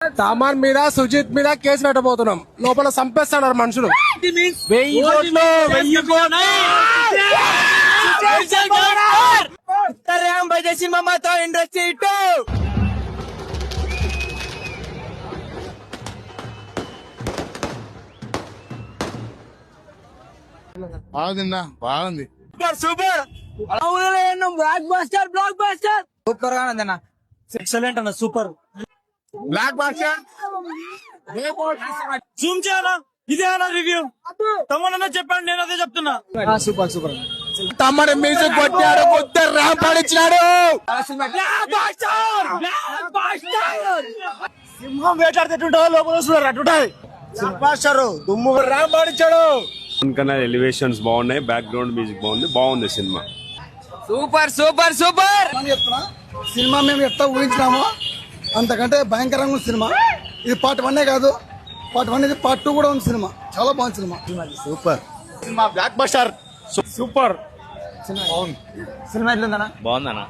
సామాన్ మీద సుజిత్ మీద కేసు పెట్టబోతున్నాం. లోపల చంపేస్తాడు మనుషులు. 1000 కోట్లు 1000 కోట్లు. సినిమాతో ఇండస్ట్రీ ఇటు బాగుంది. సూపర్ బ్లాక్ బస్టర్ సూపర్ గా ఉందన్న. ఎక్సలెంట్ అన్న. Super black buster. జూమ్ చేయాలా? ఇదే అన్న రివ్యూ. తమన్నా చెప్పండి, నేను అదే చెప్తున్నా. Super super. తమ్ముడు మ్యూజిక్ కొట్టాడు, కొత్త ర్యాంప్ ఆడిచ్చినాడు. సింహం వేటాడితే లోపల వస్తున్నారు అటుంటాయి. దుమ్ము ర్యాంప్ ఆడిచ్చాడు. కన్నా ఎలివేషన్స్ బాగున్నాయి, బ్యాక్గ్రౌండ్ మ్యూజిక్ బాగుంది సినిమా. Super super super. సినిమా మేము ఎట్లా ఊహించినామో అంతకంటే భయంకరంగా ఉంది సినిమా. ఇది పార్ట్ 1 కాదు, పార్ట్ 1 ఇది పార్ట్ 2 కూడా ఉంది సినిమా. చాలా బాగుంది సినిమా. సూపర్ సినిమా. Blockbuster. సూపర్ సినిమా ఎట్లుందన్నా? బాగుందన్నా.